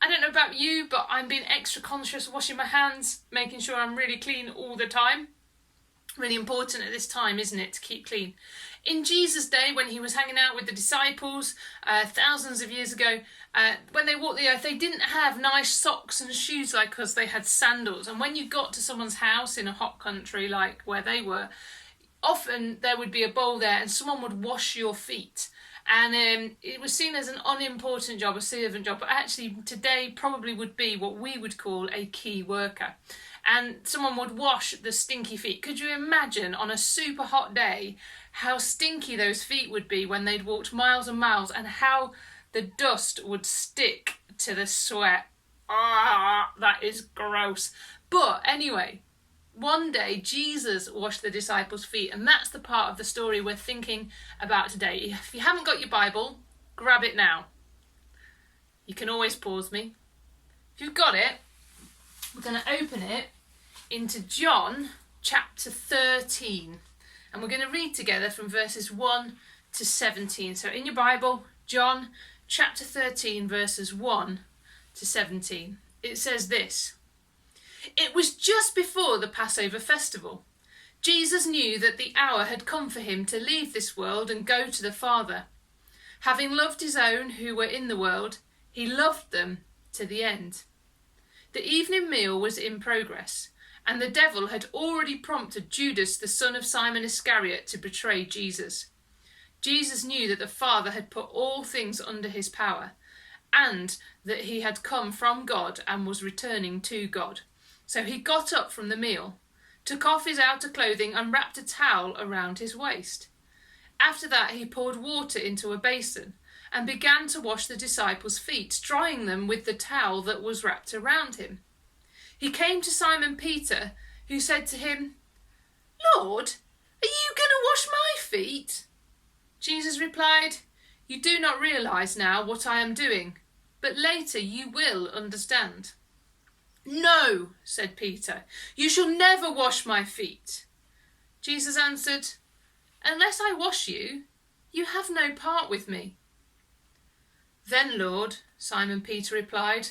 I don't know about you, but I'm being extra conscious of washing my hands, making sure I'm really clean all the time. Really important at this time, isn't it, to keep clean? In Jesus' day, when he was hanging out with the disciples thousands of years ago, when they walked the earth, they didn't have nice socks and shoes like us. They had sandals. And when you got to someone's house in a hot country like where they were, often there would be a bowl there and someone would wash your feet. And it was seen as an unimportant job, a servant job, but actually today probably would be what we would call a key worker. And someone would wash the stinky feet. Could you imagine on a super hot day how stinky those feet would be when they'd walked miles and miles, and how the dust would stick to the sweat? Ah, that is gross. But anyway, one day Jesus washed the disciples' feet, and that's the part of the story we're thinking about today. If you haven't got your Bible, grab it now. You can always pause me. If you've got it, we're going to open it into John chapter 13, and we're going to read together from verses 1 to 17. So in your Bible, John chapter 13, verses 1 to 17. It says this: "It was just before the Passover festival. Jesus knew that the hour had come for him to leave this world and go to the Father. Having loved his own who were in the world, he loved them to the end. The evening meal was in progress, and the devil had already prompted Judas, the son of Simon Iscariot, to betray Jesus. Jesus knew that the Father had put all things under his power, and that he had come from God and was returning to God. So he got up from the meal, took off his outer clothing and wrapped a towel around his waist. After that he poured water into a basin and began to wash the disciples' feet, drying them with the towel that was wrapped around him. He came to Simon Peter, who said to him, 'Lord, are you going to wash my feet?' Jesus replied, 'You do not realize now what I am doing, but later you will understand.' 'No,' said Peter, 'you shall never wash my feet.' Jesus answered, 'Unless I wash you, you have no part with me.' 'Then, Lord,' Simon Peter replied,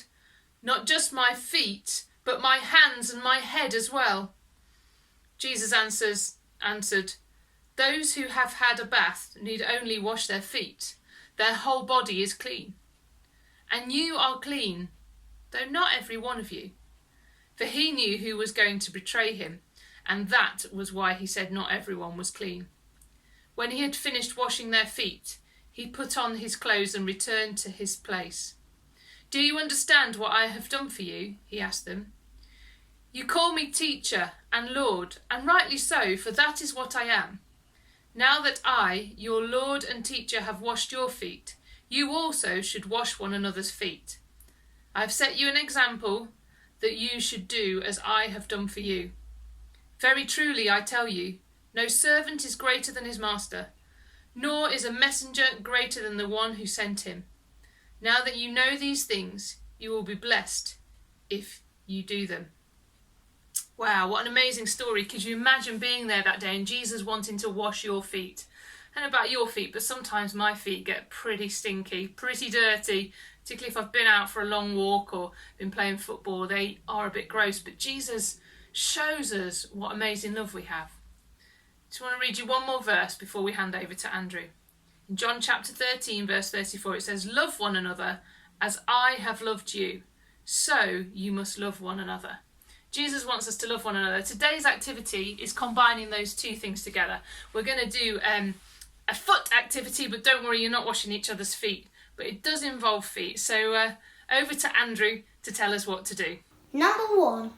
'not just my feet, but my hands and my head as well.' Jesus answered, 'Those who have had a bath need only wash their feet. Their whole body is clean. And you are clean, though not every one of you.' For he knew who was going to betray him, and that was why he said not everyone was clean. When he had finished washing their feet, he put on his clothes and returned to his place. 'Do you understand what I have done for you?' he asked them. 'You call me teacher and Lord, and rightly so, for that is what I am. Now that I, your Lord and teacher, have washed your feet, you also should wash one another's feet. I have set you an example that you should do as I have done for you. Very truly I tell you, no servant is greater than his master, nor is a messenger greater than the one who sent him. Now that you know these things, you will be blessed if you do them.'" Wow, what an amazing story. Could you imagine being there that day and Jesus wanting to wash your feet? I don't know about your feet, but sometimes my feet get pretty stinky, pretty dirty, particularly if I've been out for a long walk or been playing football. They are a bit gross, but Jesus shows us what amazing love we have. Just want to read you one more verse before we hand over to Andrew. In John chapter 13, verse 34, it says, "Love one another as I have loved you, so you must love one another." Jesus wants us to love one another. Today's activity is combining those two things together. We're going to do a foot activity, but don't worry, you're not washing each other's feet. But it does involve feet. So over to Andrew to tell us what to do. Number 1.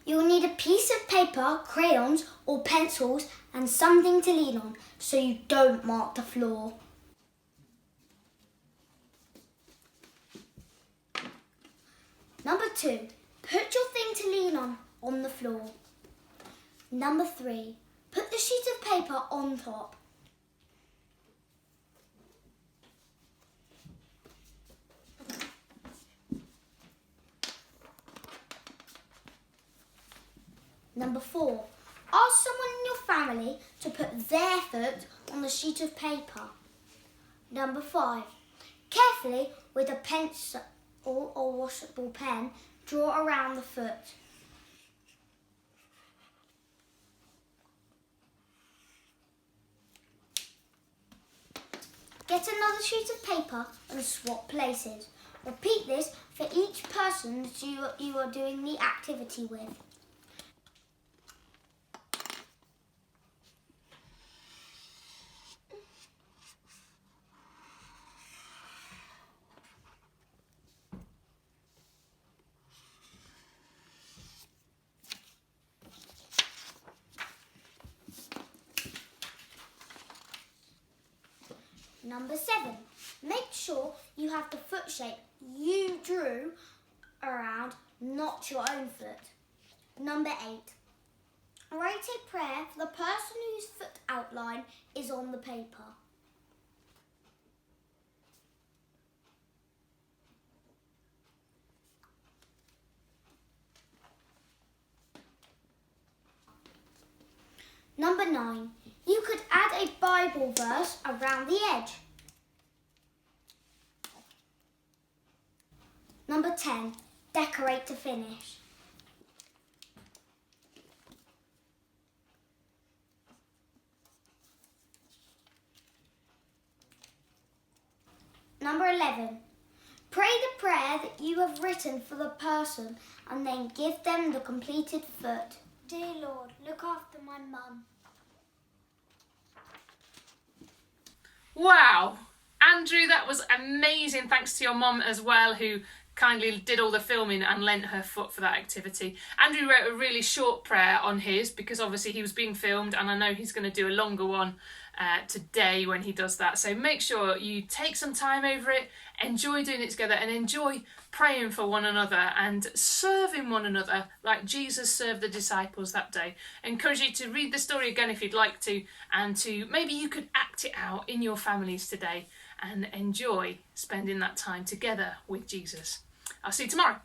You'll need a piece of paper, crayons or pencils and something to lean on so you don't mark the floor. Number 2. Put your thing to lean on the floor. Number 3. Put the sheet of paper on top. Number 4. Ask someone in your family to put their foot on the sheet of paper. Number 5. Carefully with a pencil or washable pen, draw around the foot. Get another sheet of paper and swap places. Repeat this for each person that you are doing the activity with. Number 7, make sure you have the foot shape you drew around, not your own foot. Number 8, write a prayer for the person whose foot outline is on the paper. Number 9, you could add a Bible verse around the edge. Number 10, decorate to finish. Number 11, pray the prayer that you have written for the person and then give them the completed foot. Dear Lord, look after my mum. Wow, Andrew, that was amazing. Thanks to your mum as well, who kindly did all the filming and lent her foot for that activity. Andrew wrote a really short prayer on his because obviously he was being filmed, and I know he's going to do a longer one today when he does that. So make sure you take some time over it, enjoy doing it together, and enjoy praying for one another and serving one another like Jesus served the disciples that day. I encourage you to read the story again if you'd like to, and to maybe you could act it out in your families today and enjoy spending that time together with Jesus. I'll see you tomorrow.